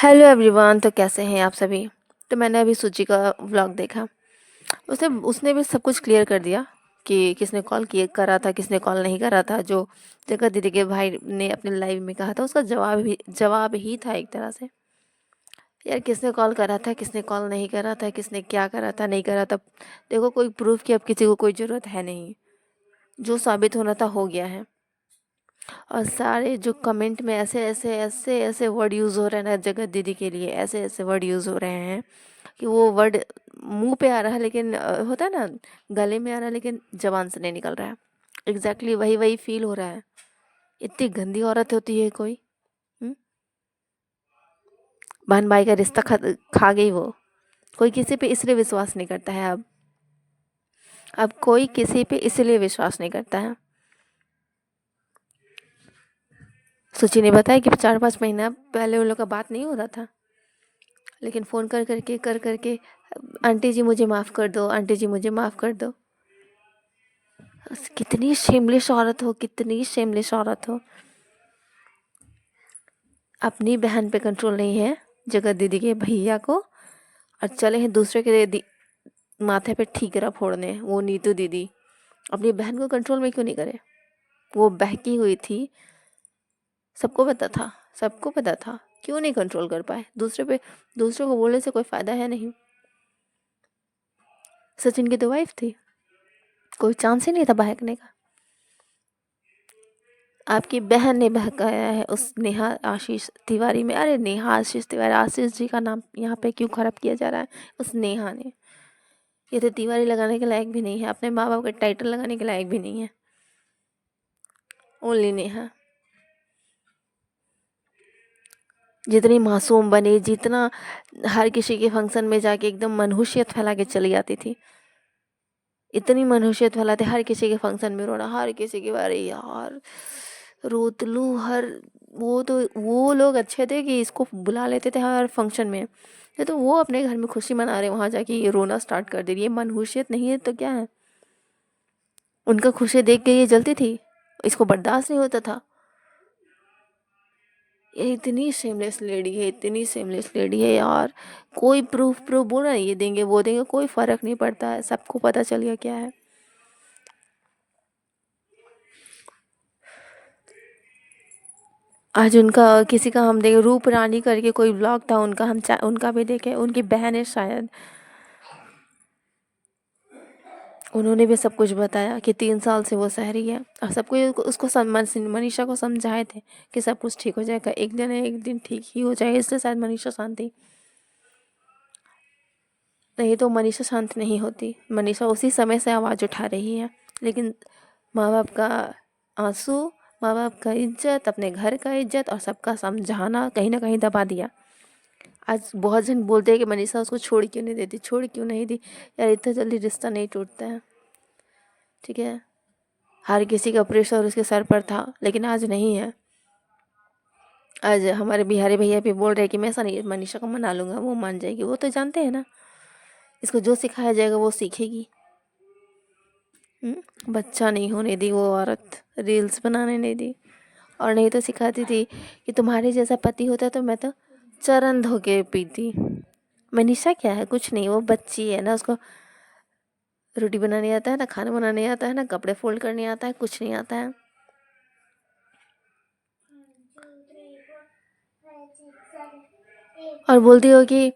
Hello everyone. तो कैसे हैं आप सभी। तो मैंने अभी सूची का व्लॉग देखा। उसने उसने भी सब कुछ क्लियर कर दिया कि किसने कॉल किए करा था, किसने कॉल नहीं करा था। जो जगह दीदी के भाई ने अपने लाइव में कहा था उसका जवाब ही था एक तरह से। यार किसने कॉल करा था, किसने कॉल नहीं करा था, किसने क्या करा था नहीं करा था। देखो कोई प्रूफ की अब किसी को कोई ज़रूरत है नहीं। जो साबित होना था हो गया है। और सारे जो कमेंट में ऐसे ऐसे ऐसे ऐसे वर्ड यूज़ हो रहे हैं ना जगत दीदी के लिए, ऐसे ऐसे वर्ड यूज़ हो रहे हैं कि वो वर्ड मुंह पे आ रहा है लेकिन होता है ना, गले में आ रहा है लेकिन जबान से नहीं निकल रहा है। एग्जैक्टली वही वही फील हो रहा है। इतनी गंदी औरत होती है कोई। हम्म? बहन भाई का रिश्ता खा गई वो। कोई किसी पे इसलिए विश्वास नहीं करता है अब कोई किसी पे इसलिए विश्वास नहीं करता है। सुचि ने बताया कि 4-5 महीना पहले उन लोग का बात नहीं हो रहा था, लेकिन फ़ोन कर करके आंटी जी मुझे माफ़ कर दो, आंटी जी मुझे माफ़ कर दो। कितनी शेमलेस औरत हो, कितनी शेमलेस औरत हो। अपनी बहन पे कंट्रोल नहीं है, जगत दीदी के भैया को, और चले हैं दूसरे के माथे पे ठीकरा फोड़ने। वो नीतू दीदी अपनी बहन को कंट्रोल में क्यों नहीं करे। वो बहकी हुई थी, सबको पता था, सबको पता था, क्यों नहीं कंट्रोल कर पाए। दूसरे को बोलने से कोई फ़ायदा है नहीं। सचिन की तो वाइफ थी, कोई चांस ही नहीं था बहकने का। आपकी बहन ने बहकाया है उस नेहा आशीष तिवारी में। अरे नेहा आशीष तिवारी, आशीष जी का नाम यहाँ पे क्यों खराब किया जा रहा है। उस नेहा ने, ये तो तिवारी लगाने के लायक भी नहीं है, अपने माँ बाप का टाइटल लगाने के लायक भी नहीं है। ओनली नेहा। जितनी मासूम बनी, जितना हर किसी के फंक्शन में जाके एकदम मनहूसियत फैला के चली जाती थी, इतनी मनहूसियत फैलाते हर किसी के फंक्शन में रोना, हर किसी के बारे यार रोतलू हर। वो लोग अच्छे थे कि इसको बुला लेते थे हर फंक्शन में। ये तो वो अपने घर में खुशी मना रहे, वहाँ जाके ये रोना स्टार्ट कर दे रही है। मनहूसियत नहीं है तो क्या है। उनका खुशी देख के ये जलती थी, इसको बर्दाश्त नहीं होता था। ये इतनी सेमलेस लेडी है, इतनी सेमलेस लेडी है यार। कोई प्रूफ बोल रहा है, ये देंगे वो देंगे, कोई फर्क नहीं पड़ता है, सबको पता चल गया क्या है। आज उनका किसी का हम देखे, रूप रानी करके कोई ब्लॉग था उनका, उनका भी देखे। उनकी बहन है शायद, उन्होंने भी सब कुछ बताया कि 3 साल से वो सह रही है। और सबको उसको मनीषा को समझाए थे कि सब कुछ ठीक हो जाएगा, एक दिन ठीक ही हो जाएगा। इसलिए शायद मनीषा शांत थी, नहीं तो मनीषा शांत नहीं होती। मनीषा उसी समय से आवाज़ उठा रही है, लेकिन माँ बाप का आंसू, माँ बाप का इज्जत, अपने घर का इज्जत और सबका समझाना कहीं ना कहीं दबा दिया। आज बहुत जन बोलते हैं कि मनीषा उसको छोड़ क्यों नहीं देती, छोड़ क्यों नहीं दी। यार इतना जल्दी रिश्ता नहीं टूटता है, ठीक है। हर किसी का प्रेशर उसके सर पर था, लेकिन आज नहीं है। आज हमारे बिहारी भैया भी बोल रहे हैं कि मैं ऐसा नहीं मनीषा को मना लूँगा, वो मान जाएगी। वो तो जानते हैं ना, इसको जो सिखाया जाएगा वो सीखेगी। बच्चा नहीं होने दी वो औरत, रील्स बनाने नहीं दी। और नहीं तो सिखाती थी कि तुम्हारे जैसा पति होता तो मैं तो चरण धो के पीती। मनीषा क्या है, कुछ नहीं, वो बच्ची है ना, उसको रोटी बनाने आता है ना, खाना बनाने आता है ना, कपड़े फोल्ड करने आता है, कुछ नहीं आता है। और बोलती हो कि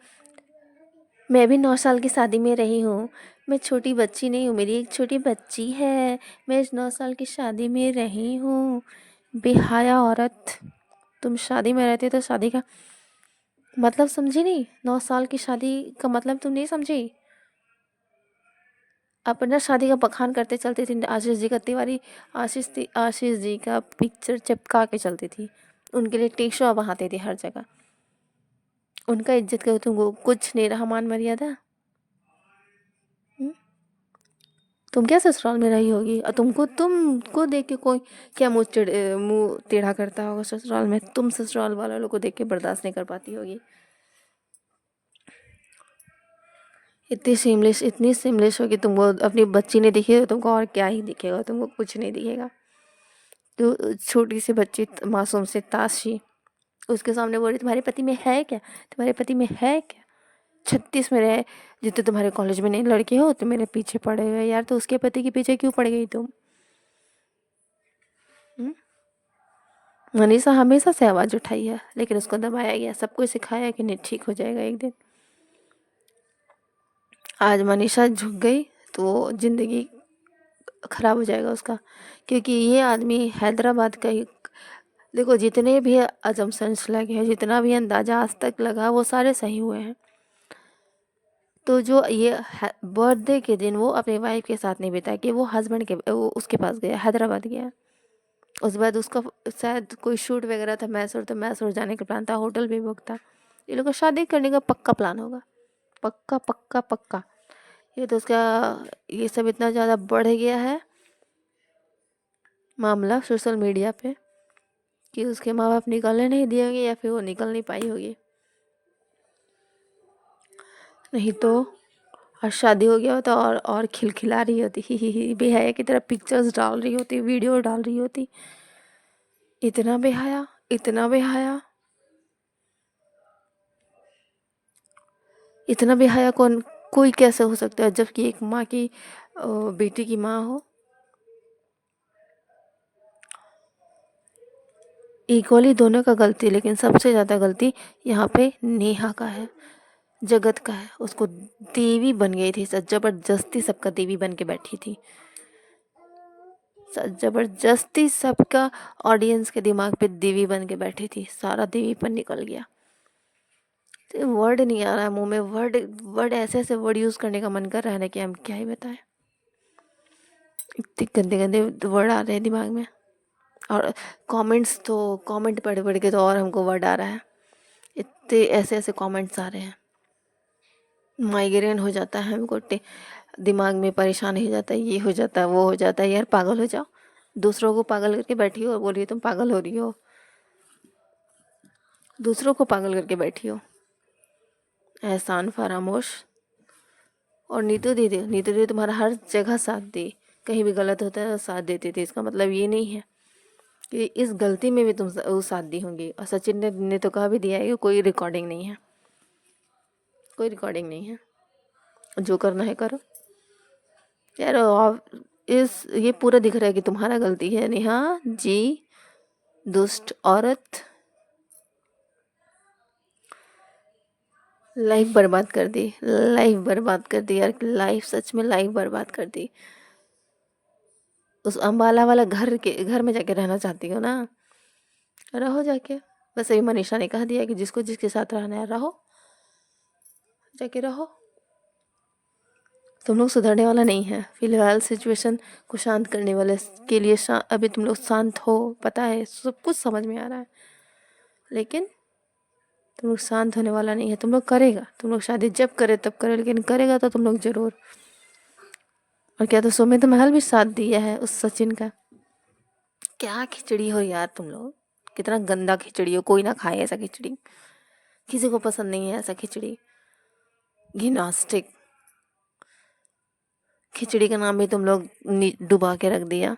मैं भी 9 साल की शादी में रही हूँ, मैं छोटी बच्ची नहीं हूँ, मेरी एक छोटी बच्ची है, मैं 9 साल की शादी में रही हूँ। बेहाया औरत। तुम शादी में रहते तो शादी का मतलब समझी नहीं। 9 साल की शादी का मतलब तुम नहीं समझी। अपना शादी का बखान करते चलती थी आशीष जी का तिवारी। आशीष जी का पिक्चर चिपका के चलती थी, उनके लिए टी शो बहाते थे हर जगह। उनका इज्जत करो, तुमको कुछ नहीं रहा, मान मर्यादा। हम्म? तुम क्या ससुराल में रही होगी, और तुमको देख के कोई क्या मुंह टेढ़ा करता होगा ससुराल में। तुम ससुराल वाला लोग को देख के बर्दाश्त नहीं कर पाती होगी। इतनी सेमलेस होगी, तुमको अपनी बच्ची ने दिखी तो तुमको और क्या ही दिखेगा, तुमको कुछ नहीं दिखेगा। तो छोटी सी बच्ची मासूम से ताशी उसके सामने बोल रही तुम्हारे पति में है क्या, तुम्हारे पति में है क्या। 36 में रहे, जितने तुम्हारे कॉलेज में नहीं लड़के हो तो मेरे पीछे पड़े हुए यार, तो उसके पति के पीछे क्यों पड़ गई तुम। हम्म? मनीषा हमेशा से आवाज उठाई है लेकिन उसको दबाया गया, सबको सिखाया कि नहीं ठीक हो जाएगा एक दिन। आज मनीषा झुक गई तो जिंदगी खराब हो जाएगा उसका, क्योंकि ये आदमी हैदराबाद का ही। देखो जितने भी अजम्पशंस लगे हैं, जितना भी अंदाजा आज तक लगा, वो सारे सही हुए हैं। तो जो ये बर्थडे के दिन वो अपने वाइफ के साथ नहीं बिताया, कि वो हस्बैंड के वो उसके पास गया, हैदराबाद गया। उसके बाद उसका शायद कोई शूट वगैरह था, मैसूर, तो मैसूर जाने का प्लान था, होटल भी बुक था। ये लोग का शादी करने का पक्का प्लान होगा, पक्का पक्का पक्का। ये तो उसका, ये सब इतना ज़्यादा बढ़ गया है मामला सोशल मीडिया पे कि उसके माँ बाप निकलने नहीं दिए होंगे, या फिर वो निकल नहीं पाई होगी। नहीं तो और शादी हो गया होता और खिलखिला रही होती, ही बेहया की तरह पिक्चर्स डाल रही होती, वीडियो डाल रही होती। इतना बेहया, इतना बेहया, इतना बेहया कौन, कोई कैसे हो सकता है, जबकि एक माँ की बेटी की माँ हो। इक्वली दोनों का गलती, लेकिन सबसे ज़्यादा गलती यहाँ पे नेहा का है, जगत का है। उसको देवी बन गई थी, जबरदस्ती सबका देवी बन के बैठी थी, जबरदस्ती सबका ऑडियंस के दिमाग पे देवी बन के बैठी थी, सारा देवी पर निकल गया। तो वर्ड नहीं आ रहा है मुंह में, वर्ड वर्ड ऐसे ऐसे वर्ड यूज़ करने का मन कर रहा है ना कि हम क्या ही बताएं। इतने गंदे गंदे वर्ड आ रहे हैं दिमाग में। और कमेंट पढ़ पढ़ के तो और हमको वर्ड आ रहा है, इतने ऐसे ऐसे कमेंट्स आ रहे हैं। माइग्रेन हो जाता है हमको, दिमाग में परेशान हो जाता है, ये हो जाता है वो हो जाता है। यार पागल हो जाओ, दूसरों को पागल करके बैठी हो और बोलिए तुम पागल हो रही हो, दूसरों को पागल करके बैठी हो। एहसान फरामोश और नीतू दीदी तुम्हारा हर जगह साथ दी, कहीं भी गलत होता है साथ देती थी। इसका मतलब ये नहीं है कि इस गलती में भी तुम वो साथ दी होंगी। और सचिन ने तो कहा भी दिया है कि कोई रिकॉर्डिंग नहीं है, कोई रिकॉर्डिंग नहीं है, जो करना है करो। यार इस ये पूरा दिख रहा है कि तुम्हारा गलती है नेहा जी, दुष्ट औरत। लाइफ बर्बाद कर दी, लाइफ बर्बाद कर दी यार, लाइफ सच में लाइफ बर्बाद कर दी। उस अम्बाला वाला घर में जाके रहना चाहती हो ना, रहो जाके। बस अभी मनीषा ने कह दिया कि जिसको जिसके साथ रहना है रहो, जाके रहो। तुम लोग सुधरने वाला नहीं है। फिलहाल सिचुएशन को शांत करने वाले के लिए अभी तुम लोग शांत हो, पता है, सब कुछ समझ में आ रहा है, लेकिन तुम लोग शांत होने वाला नहीं है। तुम लोग करेगा, तुम लोग शादी जब करे तब करे, लेकिन करेगा तो तुम लोग जरूर। और क्या तो सुमित महल भी साथ दिया है उस सचिन का। क्या खिचड़ी हो यार तुम लोग, कितना गंदा खिचड़ी हो, कोई ना खाए ऐसा खिचड़ी, किसी को पसंद नहीं है ऐसा खिचड़ी, घिनास्टिक खिचड़ी का नाम भी तुम लोग डुबा के रख दिया।